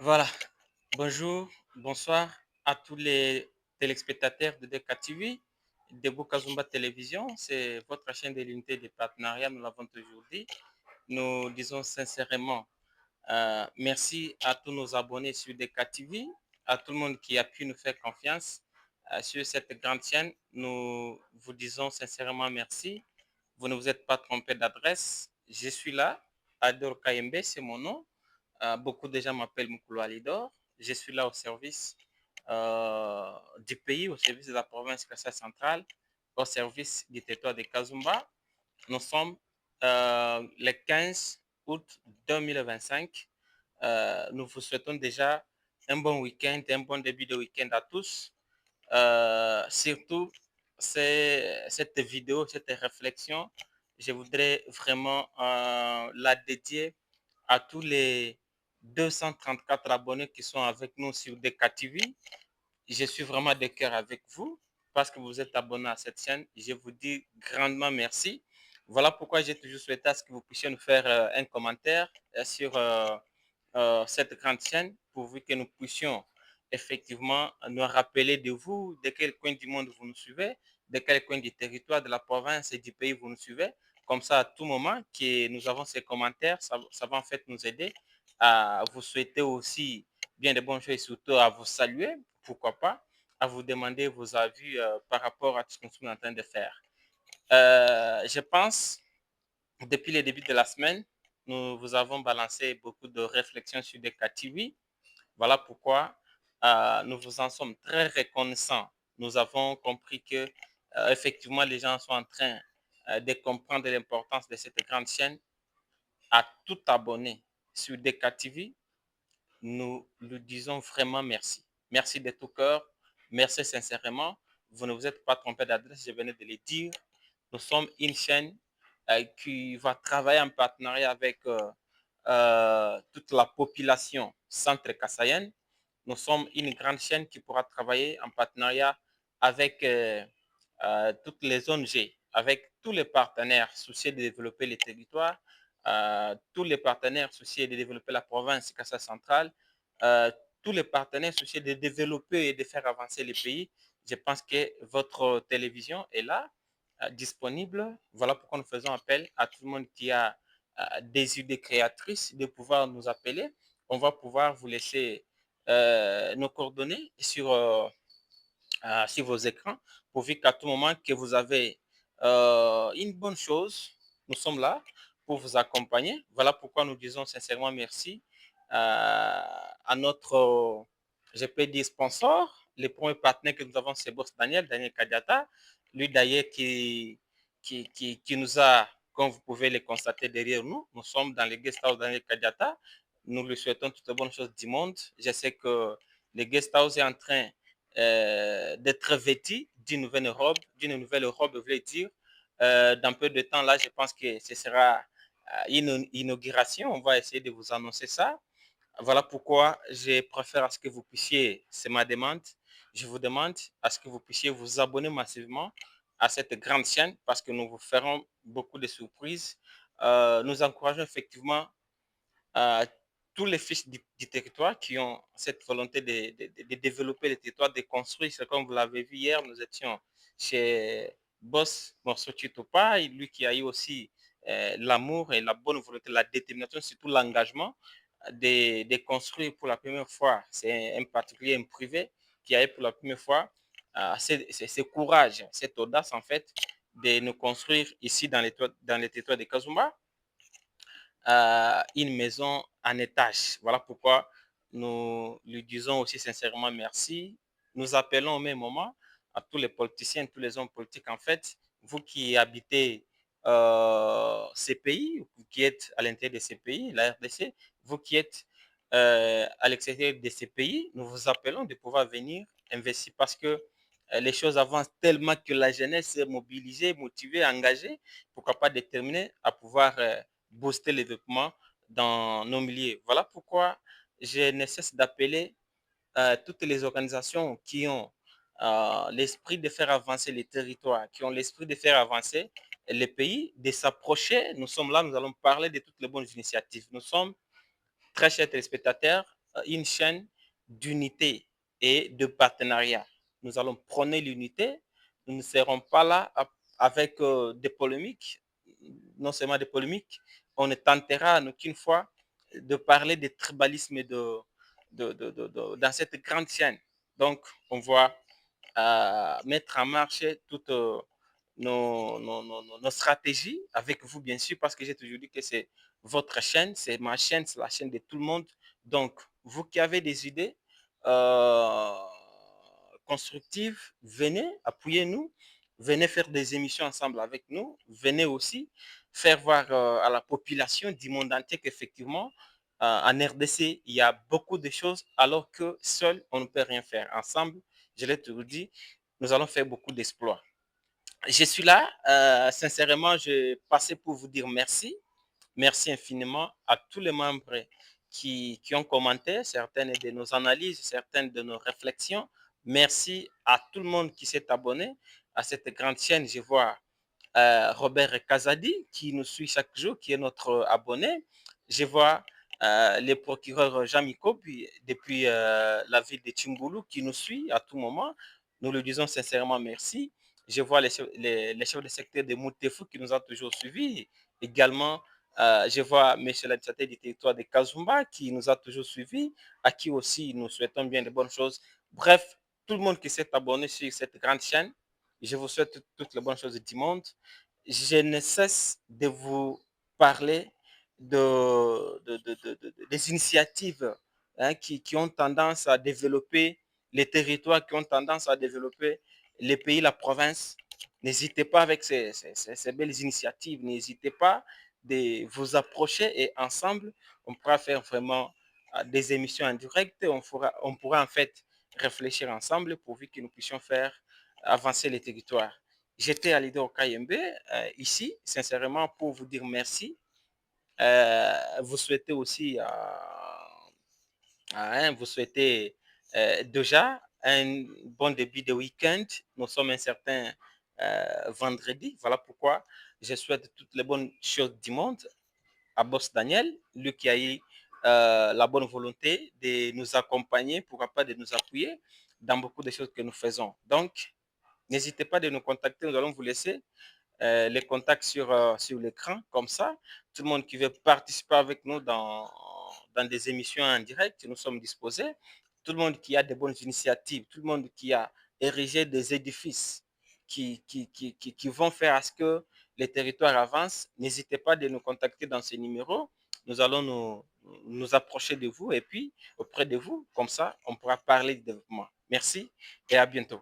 Voilà. Bonjour, bonsoir à tous les téléspectateurs de DK TV, de Bokazumba Télévision. C'est votre chaîne de l'unité de partenariat, nous l'avons toujours dit. Nous disons sincèrement merci à tous nos abonnés sur DK TV, à tout le monde qui a pu nous faire confiance sur cette grande chaîne. Nous vous disons sincèrement merci. Vous ne vous êtes pas trompé d'adresse. Je suis là. Ador Kayembe, c'est mon nom. Beaucoup de gens m'appellent Moukoulou Alidor. Je suis là au service du pays, au service de la province Kassai centrale, au service du territoire de Kazumba. Nous sommes le 15 août 2025. Nous vous souhaitons déjà un bon week-end, un bon début de week-end à tous. Surtout, cette vidéo, cette réflexion, je voudrais vraiment la dédier à tous les 234 abonnés qui sont avec nous sur DKTV. Je suis vraiment de cœur avec vous parce que vous êtes abonné à cette chaîne. Je vous dis grandement merci. Voilà pourquoi j'ai toujours souhaité à ce que vous puissiez nous faire un commentaire sur cette grande chaîne pourvu que nous puissions effectivement nous rappeler de vous, de quel coin du monde vous nous suivez, de quel coin du territoire, de la province et du pays vous nous suivez. Comme ça, à tout moment que nous avons ces commentaires, ça va en fait nous aider à vous souhaiter aussi bien de bonnes choses et surtout à vous saluer, pourquoi pas, à vous demander vos avis par rapport à tout ce que nous sommes en train de faire. Je pense, depuis le début de la semaine, nous vous avons balancé beaucoup de réflexions sur des TV. Voilà pourquoi nous vous en sommes très reconnaissants. Nous avons compris que effectivement les gens sont en train de comprendre l'importance de cette grande chaîne. À tout abonné sur DKTV, nous lui disons vraiment merci. Merci de tout cœur. Merci sincèrement. Vous ne vous êtes pas trompé d'adresse, je venais de le dire. Nous sommes une chaîne qui va travailler en partenariat avec toute la population centre-kassaïenne. Nous sommes une grande chaîne qui pourra travailler en partenariat avec toutes les ONG, avec tous les partenaires soucieux de développer les territoires, tous les partenaires soucieux de développer la province Kassai centrale, tous les partenaires soucieux de développer et de faire avancer les pays. Je pense que votre télévision est là, disponible. Voilà pourquoi nous faisons appel à tout le monde qui a des idées créatrices de pouvoir nous appeler. On va pouvoir vous laisser nos coordonnées sur vos écrans, pourvu qu'à tout moment que vous avez une bonne chose, nous sommes là pour vous accompagner. Voilà pourquoi nous disons sincèrement merci à notre, je peux dire, sponsor. Le premier partenaire que nous avons, c'est Boss Daniel, Daniel Kadiata. Lui d'ailleurs qui nous a, comme vous pouvez le constater derrière nous, nous sommes dans le guest house Daniel Kadiata. Nous lui souhaitons toutes les bonnes choses du monde. Je sais que le guest house est en train d'être vêtu d'une nouvelle robe, je voulais dire. Dans peu de temps, là, je pense que ce sera une inauguration. On va essayer de vous annoncer ça. Voilà pourquoi je préfère à ce que vous puissiez, c'est ma demande, je vous demande à ce que vous puissiez vous abonner massivement à cette grande chaîne parce que nous vous ferons beaucoup de surprises. Nous encourageons effectivement à tous les fils du territoire qui ont cette volonté de développer le territoire, de construire. C'est comme vous l'avez vu hier, nous étions chez Boss Morceau Chitopa, lui qui a eu aussi l'amour et la bonne volonté, la détermination, surtout l'engagement de construire pour la première fois. C'est un particulier, un privé qui a eu pour la première fois ce courage, cette audace en fait de nous construire ici dans les territoires de Kazumba une maison en étage. Voilà pourquoi nous lui disons aussi sincèrement merci. Nous appelons au même moment à tous les politiciens, tous les hommes politiques, en fait, vous qui habitez ces pays, vous qui êtes à l'intérieur de ces pays, la RDC, vous qui êtes à l'extérieur de ces pays, nous vous appelons de pouvoir venir investir parce que les choses avancent tellement que la jeunesse est mobilisée, motivée, engagée, pourquoi pas déterminée à pouvoir booster le développement dans nos milieux. Voilà pourquoi je ne cesse d'appeler toutes les organisations qui ont l'esprit de faire avancer les territoires, qui ont l'esprit de faire avancer les pays, de s'approcher. Nous sommes là, nous allons parler de toutes les bonnes initiatives. Nous sommes, très chers téléspectateurs, une chaîne d'unité et de partenariat. Nous allons prôner l'unité. Nous ne serons pas là avec des polémiques, non seulement des polémiques, on ne tentera en aucune fois de parler de tribalisme dans cette grande chaîne. Donc, on va mettre en marche toutes nos stratégies avec vous, bien sûr, parce que j'ai toujours dit que c'est votre chaîne, c'est ma chaîne, c'est la chaîne de tout le monde. Donc, vous qui avez des idées euh, constructives, venez, appuyez-nous, venez faire des émissions ensemble avec nous, venez aussi faire voir à la population du monde entier qu'effectivement, en RDC, il y a beaucoup de choses, alors que seul, on ne peut rien faire. Ensemble, je l'ai toujours dit, nous allons faire beaucoup d'exploits. Je suis là, sincèrement, je passais pour vous dire merci. Merci infiniment à tous les membres qui ont commenté certaines de nos analyses, certaines de nos réflexions. Merci à tout le monde qui s'est abonné à cette grande chaîne. Je vois Robert Kazadi qui nous suit chaque jour, qui est notre abonné. Je vois le procureur Jean Miko depuis la ville de Chimbulu qui nous suit à tout moment. Nous lui disons sincèrement merci. Je vois les chefs de secteur de Moutefou qui nous ont toujours suivis. Également, je vois M. l'administrateur du territoire de Kazumba qui nous a toujours suivis, à qui aussi nous souhaitons bien de bonnes choses. Bref, tout le monde qui s'est abonné sur cette grande chaîne, je vous souhaite toutes les bonnes choses du monde. Je ne cesse de vous parler des initiatives qui ont tendance à développer les territoires, qui ont tendance à développer les pays, la province. N'hésitez pas avec ces belles initiatives, n'hésitez pas de vous approcher et ensemble, on pourra faire vraiment des émissions en direct, on pourra en fait réfléchir ensemble pourvu que nous puissions faire avancer les territoires. J'étais à l'idée KMB ici, sincèrement, pour vous dire merci. Vous souhaitez aussi vous souhaitez déjà un bon début de week-end. Nous sommes un certain vendredi. Voilà pourquoi je souhaite toutes les bonnes choses du monde à Boss Daniel, lui qui a eu la bonne volonté de nous accompagner, pourquoi pas de nous appuyer dans beaucoup de choses que nous faisons. Donc, n'hésitez pas de nous contacter, nous allons vous laisser les contacts sur l'écran, comme ça, tout le monde qui veut participer avec nous dans des émissions en direct, nous sommes disposés. Tout le monde qui a des bonnes initiatives, tout le monde qui a érigé des édifices qui vont faire à ce que les territoires avancent, n'hésitez pas de nous contacter dans ces numéros. Nous allons nous approcher de vous et puis auprès de vous, comme ça, on pourra parler de développement. Merci et à bientôt.